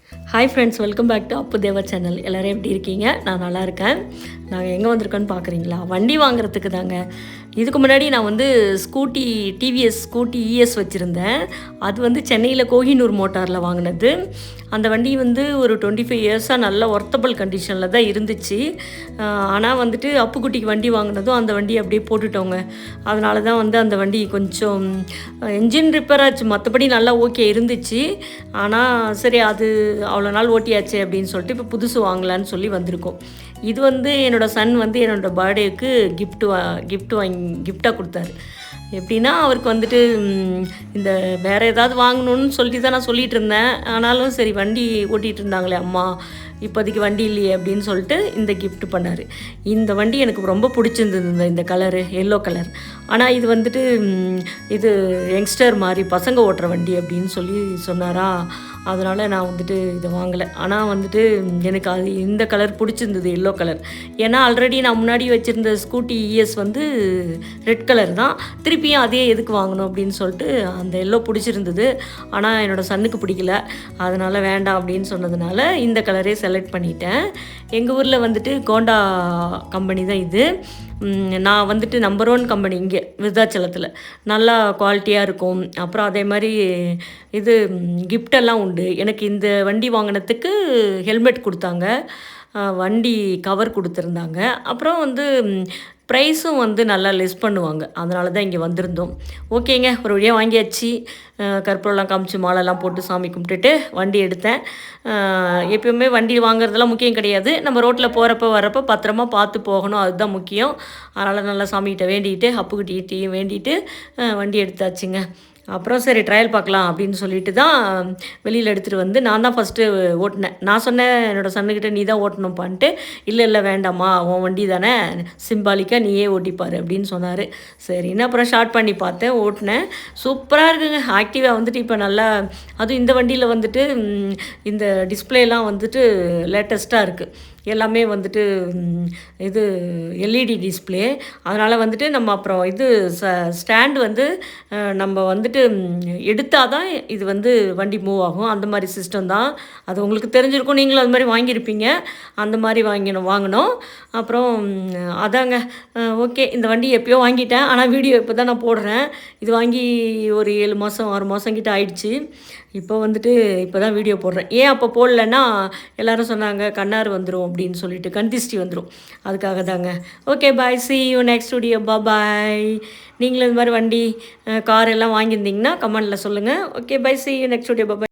Hi friends, welcome back to Appu Deva channel. எல்லோரும் எப்படி இருக்கீங்க? நான் நல்லா இருக்கேன். நாங்கள் எங்கே வந்திருக்கோன்னு பார்க்குறீங்களா? வண்டி வாங்குறதுக்கு தாங்க. இதுக்கு முன்னாடி நான் வந்து டிவிஎஸ் ஸ்கூட்டி இஎஸ் வச்சுருந்தேன். அது வந்து சென்னையில் கோஹினூர் மோட்டாரில் வாங்கினது. அந்த வண்டி வந்து ஒரு 25 இயர்ஸாக நல்ல ஒர்த்தபிள் கண்டிஷனில் தான் இருந்துச்சு. ஆனால் வந்துட்டு அப்புக்குட்டிக்கு வண்டி வாங்கினதும் அந்த வண்டி அப்படியே போட்டுட்டோங்க. அதனால தான் வந்து அந்த வண்டி கொஞ்சம் என்ஜின் ரிப்பேர் ஆச்சு. மற்றபடி நல்லா ஓகே இருந்துச்சு. ஆனால் சரி, அது அவ்வளோ நாள் ஓட்டியாச்சு அப்படின்னு சொல்லிட்டு இப்போ புதுசு வாங்கலான்னு சொல்லி வந்திருக்கோம். இது வந்து என்னோடய சன் வந்து என்னோடய பர்த்டேக்கு கிஃப்டாக கொடுத்தாரு. எப்படின்னா, அவருக்கு வந்துட்டு இந்த வேறு ஏதாவது வாங்கணுன்னு சொல்லிட்டு தான் நான் சொல்லிகிட்டு இருந்தேன். ஆனாலும் சரி, வண்டி ஓட்டிகிட்டு இருந்தாங்களே அம்மா, இப்போதைக்கு வண்டி இல்லையே அப்படின்னு சொல்லிட்டு இந்த கிஃப்ட் பண்ணார். இந்த வண்டி எனக்கு ரொம்ப பிடிச்சிருந்தது, இந்த கலரு எல்லோ கலர். ஆனால் இது வந்துட்டு இது யங்ஸ்டர் மாதிரி பசங்க ஓட்டுற வண்டி அப்படின்னு சொல்லி சொன்னாரா, அதனால் நான் வந்துட்டு இதை வாங்கலை. ஆனால் வந்துட்டு எனக்கு அது இந்த கலர் பிடிச்சிருந்தது, எல்லோ கலர். ஏன்னா ஆல்ரெடி நான் முன்னாடி வச்சுருந்த ஸ்கூட்டி இஎஸ் வந்து ரெட் கலர் தான். திருப்பியும் அதே எதுக்கு வாங்கணும் அப்படின்னு சொல்லிட்டு அந்த எல்லோ பிடிச்சிருந்தது. ஆனால் என்னோடய சன்னுக்கு பிடிக்கல. அதனால் வேண்டாம் அப்படின்னு சொன்னதுனால இந்த கலரே செலக்ட் பண்ணிட்டேன். எங்கள் ஊரில் வந்துட்டு கோண்டா கம்பெனி தான் இது. நான் வந்துட்டு நம்பர் 1 கம்பெனி இங்கே விருதாச்சலத்தில். நல்லா குவாலிட்டியாக இருக்கும். அப்புறம் அதே மாதிரி இது கிஃப்டெல்லாம் உண்டு. எனக்கு இந்த வண்டி வாங்கினதுக்கு ஹெல்மெட் கொடுத்தாங்க, வண்டி கவர் கொடுத்துருந்தாங்க. அப்புறம் வந்து ப்ரைஸும் வந்து நல்லா லெஸ் பண்ணுவாங்க. அதனால தான் இங்கே வந்திருந்தோம். ஓகேங்க, ஒரு வழியாக வாங்கியாச்சு. கற்பூரம்லாம் காமிச்சு மாலைலாம் போட்டு சாமி கும்பிட்டுட்டு வண்டி எடுத்தேன். எப்பயுமே வண்டி வாங்குறதெல்லாம் முக்கியம் கிடையாது. நம்ம ரோட்டில் போகிறப்ப வரப்போ பத்திரமா பார்த்து போகணும், அதுதான் முக்கியம். அதனால் நல்லா சாமிகிட்ட வேண்டிகிட்டு அப்புக்கிட்டேயும் வேண்டிட்டு வண்டி எடுத்தாச்சுங்க. அப்புறம் சரி ட்ரையல் பார்க்கலாம் அப்படின்னு சொல்லிட்டு தான் வெளியில் எடுத்துகிட்டு வந்து நான் தான் ஃபஸ்ட்டு ஓட்டினேன். நான் சொன்னேன் என்னோடய சன்னுக்கிட்ட, நீ தான் ஓட்டணும்ப்பான்ட்டு. இல்லை வேண்டாம்மா, உன் வண்டி தானே, சிம்பாலிக்காக நீயே ஓட்டிப்பார் அப்படின்னு சொன்னார். சரின்னு அப்புறம் ஷார்ட் பண்ணி பார்த்தேன், ஓட்டினேன். சூப்பராக இருக்குங்க. ஆக்டிவா வந்துட்டு இப்போ நல்லா, அதுவும் இந்த வண்டியில் வந்துட்டு இந்த டிஸ்பிளேலாம் வந்துட்டு லேட்டஸ்ட்டாக இருக்குது. எல்லாமே வந்துட்டு இது எல்இடி டிஸ்பிளே. அதனால் வந்துட்டு நம்ம அப்புறம் இது ஸ்டாண்டு வந்து நம்ம வந்துட்டு எடுத்தால் தான் இது வந்து வண்டி மூவ் ஆகும். அந்த மாதிரி சிஸ்டம் தான். அது உங்களுக்கு தெரிஞ்சிருக்கும், நீங்களும் அது மாதிரி வாங்கியிருப்பீங்க. அந்த மாதிரி வாங்கினோம். அப்புறம் அதாங்க. ஓகே, இந்த வண்டி எப்போயோ வாங்கிட்டேன். ஆனால் வீடியோ இப்போ தான் நான் போடுறேன். இது வாங்கி ஒரு 7 மாதம் 6 மாதம் கிட்ட ஆயிடுச்சு. இப்போ வந்துட்டு இப்போ தான் வீடியோ போடுறேன். ஏன் அப்போ போடலன்னா, எல்லோரும் சொன்னாங்க கண்ணாறு வந்துடும் அப்படின்னு சொல்லிட்டு, கண் திருஷ்டி வந்துடும். அதுக்காக தாங்க. Okay, bye, see you next video. Bye. நீங்களும் இந்த மாதிரி வண்டி கார் எல்லாம் வாங்கியிருந்தீங்கன்னா கமெண்டில் சொல்லுங்கள். Okay, bye, see you next video. Bye.